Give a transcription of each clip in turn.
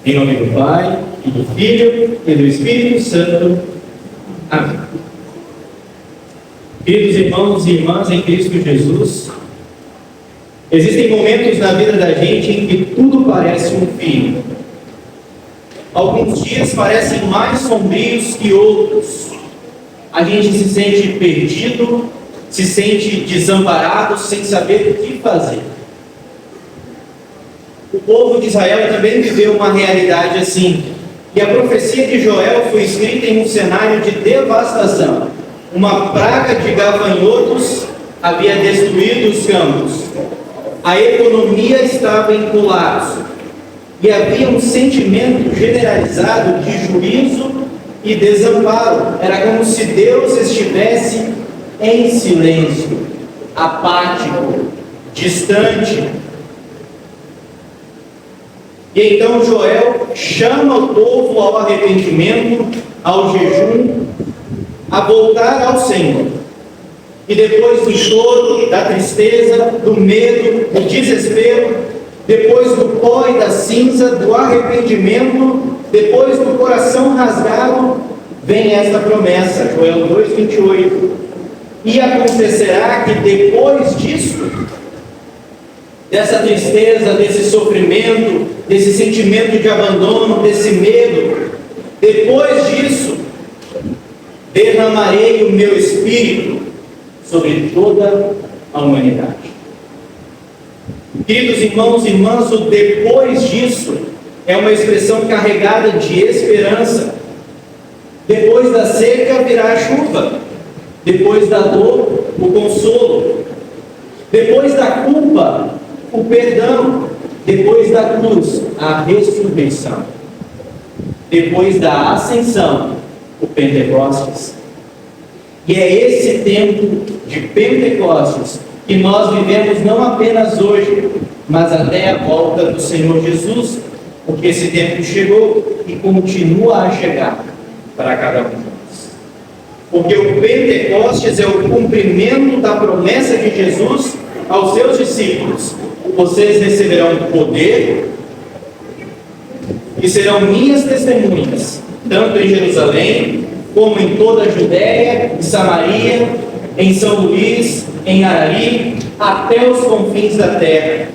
Em nome do Pai, e do Filho, e do Espírito Santo. Amém. Queridos irmãos e irmãs em Cristo Jesus, existem momentos na vida da gente em que tudo parece um fim. Alguns dias parecem mais sombrios que outros. A gente se sente perdido, se sente desamparado, sem saber o que fazer. O povo de Israel também viveu uma realidade assim. E a profecia de Joel foi escrita em um cenário de devastação. Uma praga de gafanhotos havia destruído os campos. A economia estava em colapso. E havia um sentimento generalizado de juízo e desamparo. Era como se Deus estivesse em silêncio, apático, distante. E então Joel chama o povo ao arrependimento, ao jejum, a voltar ao Senhor. E depois do choro, da tristeza, do medo, do desespero, depois do pó e da cinza, do arrependimento, depois do coração rasgado, vem esta promessa, Joel 2:28. E acontecerá que depois disso, dessa tristeza, desse sofrimento, desse sentimento de abandono, desse medo, depois disso, derramarei o meu Espírito sobre toda a humanidade. Queridos irmãos e irmãs, o depois disso é uma expressão carregada de esperança. Depois da seca virá a chuva, depois da dor, o consolo, depois da culpa, o perdão, depois da cruz, a ressurreição, depois da ascensão, o Pentecostes. E é esse tempo de Pentecostes que nós vivemos não apenas hoje, mas até a volta do Senhor Jesus, porque esse tempo chegou e continua a chegar para cada um de nós. Porque o Pentecostes é o cumprimento da promessa de Jesus aos seus discípulos. Vocês receberão poder e serão minhas testemunhas, tanto em Jerusalém, como em toda a Judéia e Samaria, em São Luís, em Arari, até os confins da terra.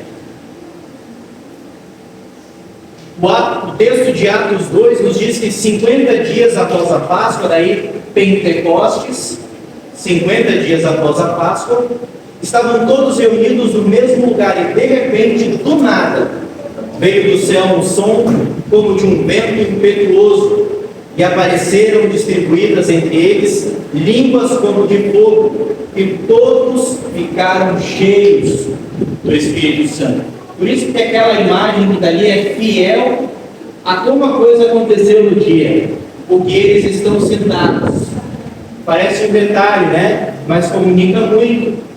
O texto de Atos 2 nos diz que 50 dias após a Páscoa, daí Pentecostes, 50 dias após a Páscoa, estavam todos reunidos no mesmo lugar e de repente, do nada, veio do céu um som como de um vento impetuoso e apareceram distribuídas entre eles línguas como de fogo e todos ficaram cheios do Espírito Santo. Por isso que aquela imagem que dali é fiel a como a coisa aconteceu no dia, porque eles estão sentados. Parece um detalhe, né? Mas comunica muito.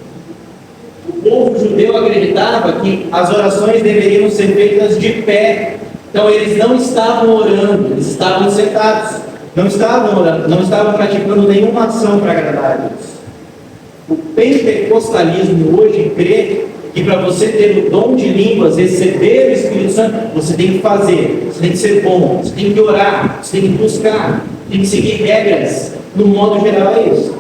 O povo judeu acreditava que as orações deveriam ser feitas de pé. Então eles não estavam orando, eles estavam sentados. Não estavam orando, não estavam praticando nenhuma ação para agradar a Deus. O pentecostalismo hoje crê que para você ter o dom de línguas, receber o Espírito Santo, você tem que fazer, você tem que ser bom, você tem que orar, você tem que buscar, tem que seguir regras. No modo geral é isso.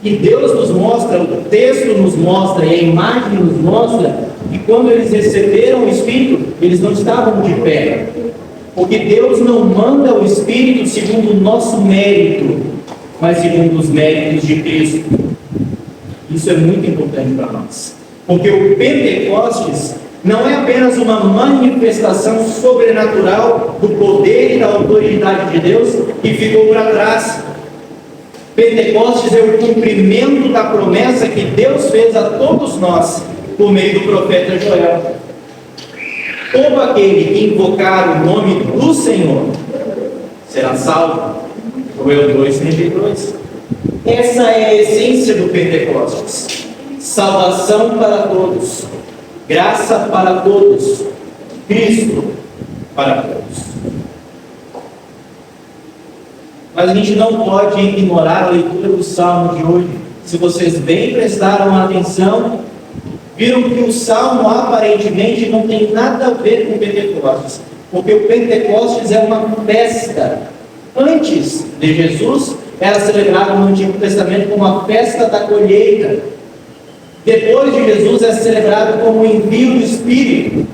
E Deus nos mostra, o texto nos mostra, e a imagem nos mostra, que quando eles receberam o Espírito, eles não estavam de pé. Porque Deus não manda o Espírito segundo o nosso mérito, mas segundo os méritos de Cristo. Isso é muito importante para nós. Porque o Pentecostes não é apenas uma manifestação sobrenatural do poder e da autoridade de Deus que ficou para trás. Pentecostes é o cumprimento da promessa que Deus fez a todos nós por meio do profeta Joel. Todo aquele que invocar o nome do Senhor será salvo. Joel 2:32. Essa é a essência do Pentecostes. Salvação para todos, graça para todos, Cristo para todos. Mas a gente não pode ignorar a leitura do Salmo de hoje. Se vocês bem prestaram atenção, viram que o Salmo aparentemente não tem nada a ver com Pentecostes. Porque o Pentecostes é uma festa. Antes de Jesus, era celebrado no Antigo Testamento como a festa da colheita. Depois de Jesus, é celebrado como o envio do Espírito.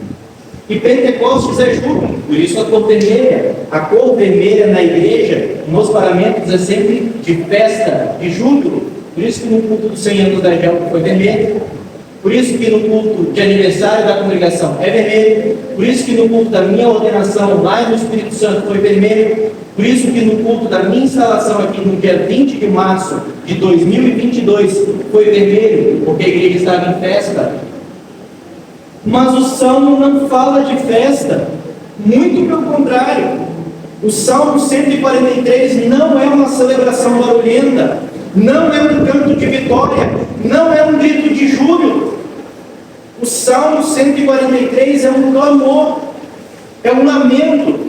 E Pentecostes é júbilo, por isso a cor vermelha. A cor vermelha na igreja, nos paramentos, é sempre de festa, de júbilo. Por isso que no culto dos 100 anos da GEL foi vermelho. Por isso que no culto de aniversário da congregação é vermelho. Por isso que no culto da minha ordenação lá no Espírito Santo foi vermelho. Por isso que no culto da minha instalação aqui no dia 20 de março de 2022 foi vermelho, porque a igreja estava em festa. Mas o Salmo não fala de festa, muito pelo contrário. O Salmo 143 não é uma celebração barulhenta, não é um canto de vitória, não é um grito de júbilo. O Salmo 143 é um clamor, é um lamento,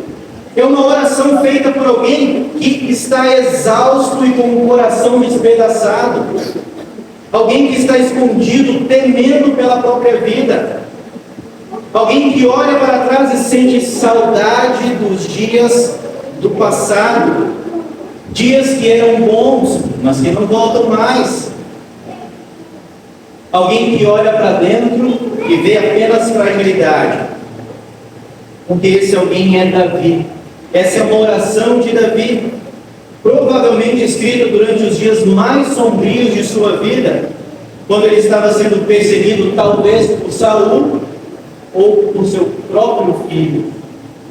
é uma oração feita por alguém que está exausto e com o coração despedaçado, alguém que está escondido, temendo pela própria vida. Alguém que olha para trás e sente saudade dos dias do passado, dias que eram bons, mas que não voltam mais. Alguém que olha para dentro e vê apenas fragilidade. Porque esse alguém é Davi. Essa é uma oração de Davi, provavelmente escrita durante os dias mais sombrios de sua vida, quando ele estava sendo perseguido talvez por Saul, ou por seu próprio filho,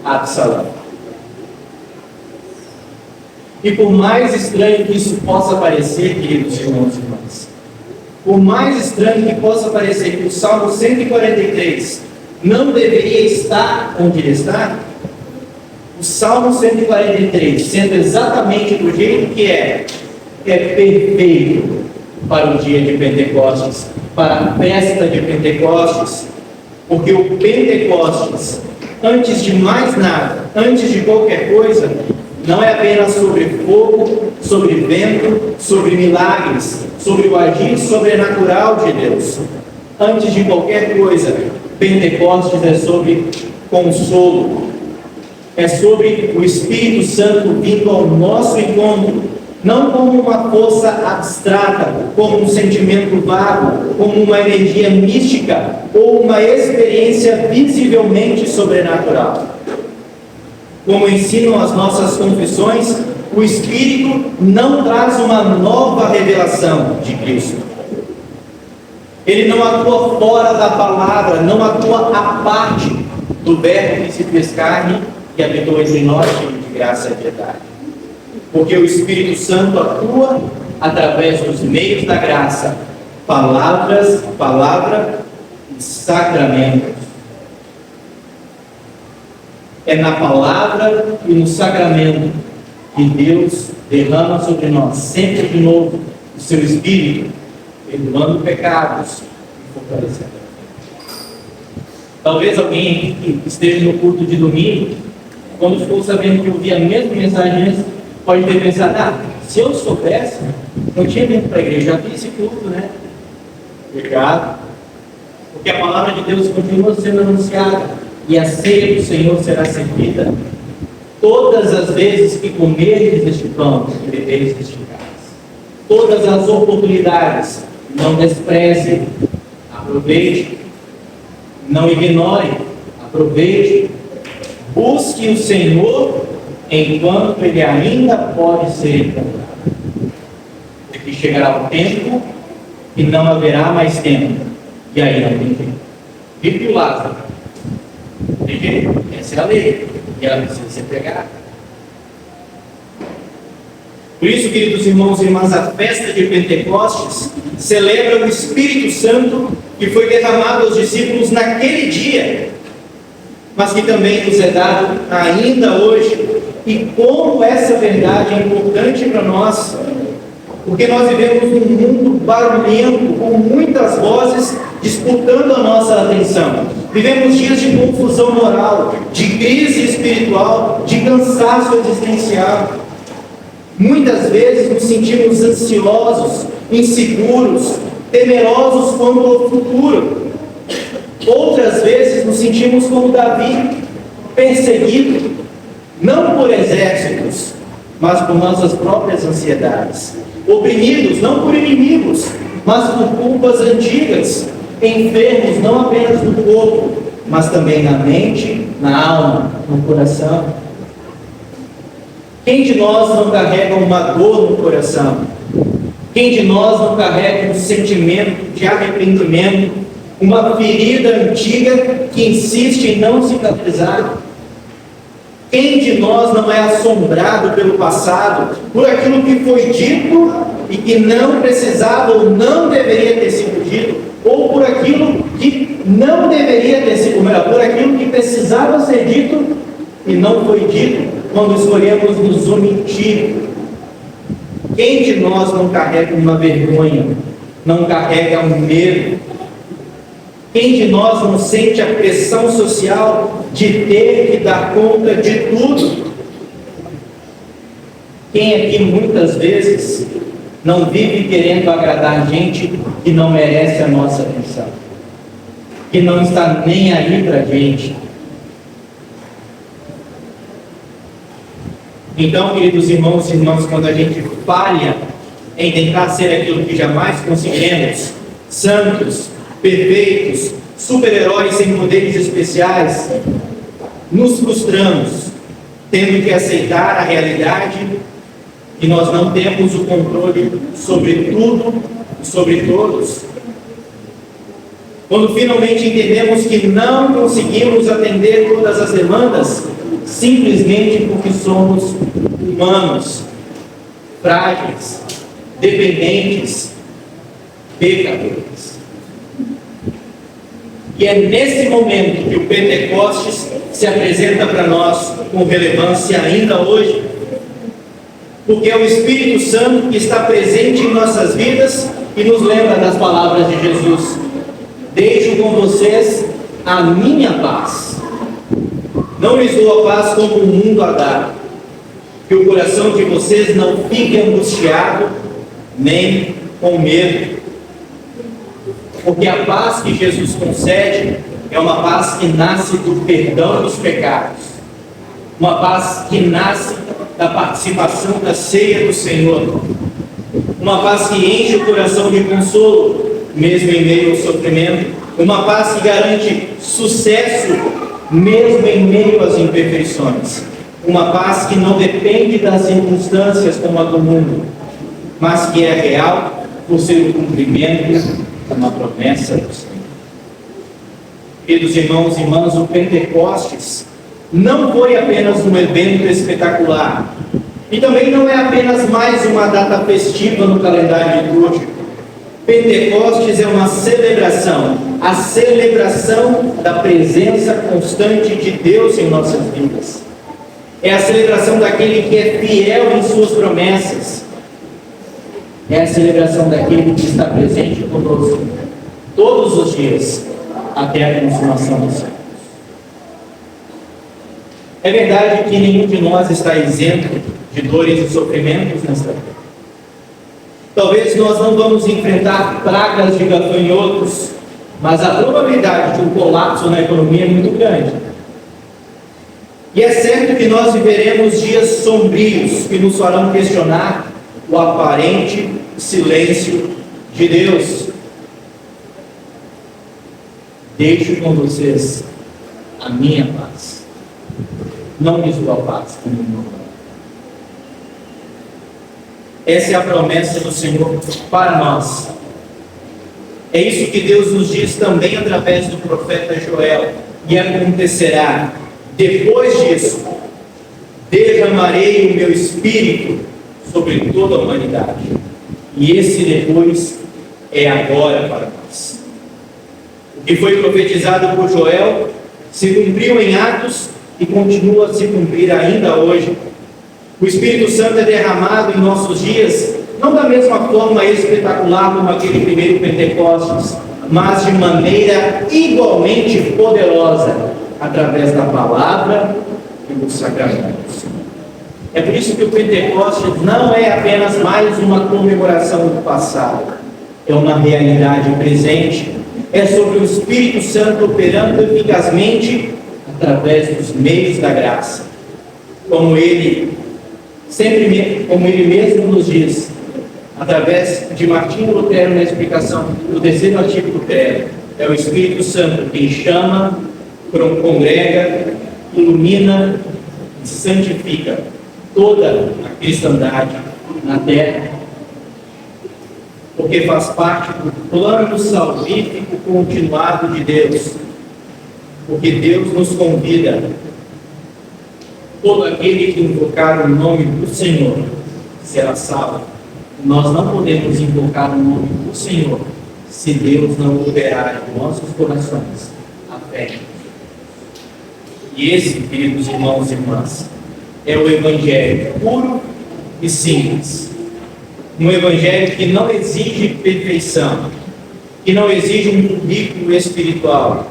Absalão. E por mais estranho que isso possa parecer, queridos irmãos e irmãs, por mais estranho que possa parecer que o Salmo 143 não deveria estar onde ele está, o Salmo 143, sendo exatamente do jeito que é perfeito para o dia de Pentecostes, para a festa de Pentecostes. Porque o Pentecostes, antes de mais nada, antes de qualquer coisa, não é apenas sobre fogo, sobre vento, sobre milagres, sobre o agir sobrenatural de Deus. Antes de qualquer coisa, Pentecostes é sobre consolo. É sobre o Espírito Santo vindo ao nosso encontro, não como uma força abstrata, como um sentimento vago, como uma energia mística ou uma experiência visivelmente sobrenatural. Como ensinam as nossas confissões, o Espírito não traz uma nova revelação de Cristo. Ele não atua fora da palavra, não atua à parte do Verbo que se fez carne e habitou entre nós, cheio de graça e piedade. Porque o Espírito Santo atua através dos meios da graça, palavra e sacramentos. É na palavra e no sacramento que Deus derrama sobre nós, sempre de novo, o seu Espírito, perdoando pecados e fortalecendo. Talvez alguém que esteja no culto de domingo, quando ficou sabendo que eu vi a mesma mensagem antes, pode ter pensado, se eu soubesse, não tinha vindo para a igreja, já vi esse culto, né? Pecado. Porque a palavra de Deus continua sendo anunciada e a ceia do Senhor será servida todas as vezes que comerdes este pão e beberes este cálice. Todas as oportunidades, não despreze, aproveite, não ignore, aproveite, busque o Senhor enquanto Ele ainda pode ser encontrado. Porque chegará o tempo e não haverá mais tempo, e aí não tem tempo. Vive o Lázaro. Tem jeito? Essa é a lei, e ela precisa ser pregada. Por isso, queridos irmãos e irmãs, a festa de Pentecostes celebra o Espírito Santo que foi derramado aos discípulos naquele dia, mas que também nos é dado ainda hoje. E como essa verdade é importante para nós, porque nós vivemos num mundo barulhento, com muitas vozes disputando a nossa atenção. Vivemos dias de confusão moral, de crise espiritual, de cansaço existencial. Muitas vezes nos sentimos ansiosos, inseguros, temerosos quanto ao futuro. Outras vezes nos sentimos como Davi, perseguido, não por exércitos, mas por nossas próprias ansiedades, oprimidos não por inimigos, mas por culpas antigas, enfermos não apenas no corpo, mas também na mente, na alma, no coração. Quem de nós não carrega uma dor no coração? Quem de nós não carrega um sentimento de arrependimento, uma ferida antiga que insiste em não cicatrizar? Quem de nós não é assombrado pelo passado, por aquilo que foi dito e que não precisava ou não deveria ter sido dito, ou por aquilo que não deveria ter sido, ou melhor, por aquilo que precisava ser dito e não foi dito, quando escolhemos nos omitir? Quem de nós não carrega uma vergonha, não carrega um medo? Quem de nós não sente a pressão social de ter que dar conta de tudo? Quem aqui muitas vezes não vive querendo agradar gente que não merece a nossa atenção, que não está nem aí para a gente? Então, queridos irmãos e irmãs, quando a gente falha em tentar ser aquilo que jamais conseguiremos, santos, perfeitos, super-heróis sem poderes especiais, nos frustramos, tendo que aceitar a realidade que nós não temos o controle sobre tudo e sobre todos. Quando finalmente entendemos que não conseguimos atender todas as demandas, simplesmente porque somos humanos, frágeis, dependentes, pecadores. E é nesse momento que o Pentecostes se apresenta para nós com relevância ainda hoje, porque é o Espírito Santo que está presente em nossas vidas e nos lembra das palavras de Jesus: deixo com vocês a minha paz, não lhes dou a paz como o mundo a dá, que o coração de vocês não fique angustiado, nem com medo. Porque a paz que Jesus concede é uma paz que nasce do perdão dos pecados, uma paz que nasce da participação da ceia do Senhor, uma paz que enche o coração de consolo, mesmo em meio ao sofrimento, uma paz que garante sucesso, mesmo em meio às imperfeições, uma paz que não depende das circunstâncias como a do mundo, mas que é real por ser o cumprimento de uma promessa do Senhor. Queridos irmãos e irmãs, o Pentecostes não foi apenas um evento espetacular, e também não é apenas mais uma data festiva no calendário litúrgico. Pentecostes é uma celebração, a celebração da presença constante de Deus em nossas vidas. É a celebração daquele que é fiel em suas promessas. É a celebração daquele que está presente conosco todos os dias, até a consumação dos séculos. É verdade que nenhum de nós está isento de dores e sofrimentos nesta vida. Talvez nós não vamos enfrentar pragas de gafanhotos, mas a probabilidade de um colapso na economia é muito grande. E é certo que nós viveremos dias sombrios que nos farão questionar o aparente silêncio de Deus. Deixo com vocês a minha paz, não lhes dou a paz como o mundo dá. Essa é a promessa do Senhor para nós. É isso que Deus nos diz também através do profeta Joel. E acontecerá, depois disso, derramarei o meu espírito sobre toda a humanidade. E esse depois é agora para nós. O que foi profetizado por Joel se cumpriu em Atos e continua a se cumprir ainda hoje. O Espírito Santo é derramado em nossos dias, não da mesma forma espetacular como aquele primeiro Pentecostes, mas de maneira igualmente poderosa, através da palavra e dos sacramentos. É por isso que o Pentecostes não é apenas mais uma comemoração do passado, é uma realidade presente, é sobre o Espírito Santo operando eficazmente através dos meios da graça. Como ele mesmo nos diz, através de Martinho Lutero na explicação do terceiro artigo do credo, é o Espírito Santo quem chama, congrega, ilumina e santifica toda a cristandade na terra, porque faz parte do plano salvífico continuado de Deus, porque Deus nos convida, todo aquele que invocar o nome do Senhor será salvo. Nós não podemos invocar o nome do Senhor se Deus não operar em nossos corações a fé. E esse, queridos irmãos e irmãs, é o Evangelho puro e simples. Um Evangelho que não exige perfeição, que não exige um currículo espiritual,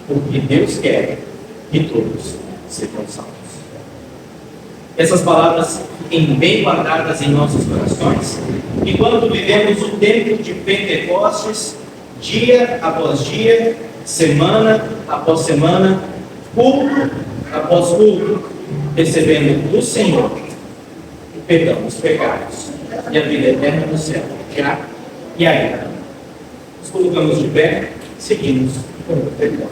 porque Deus quer que todos sejam salvos. Essas palavras fiquem bem guardadas em nossos corações, enquanto vivemos o tempo de Pentecostes, dia após dia, semana após semana, culto após culto, recebendo do Senhor o perdão dos pecados e a vida eterna no céu, já e ainda. Nos colocamos de pé, seguimos com o perdão.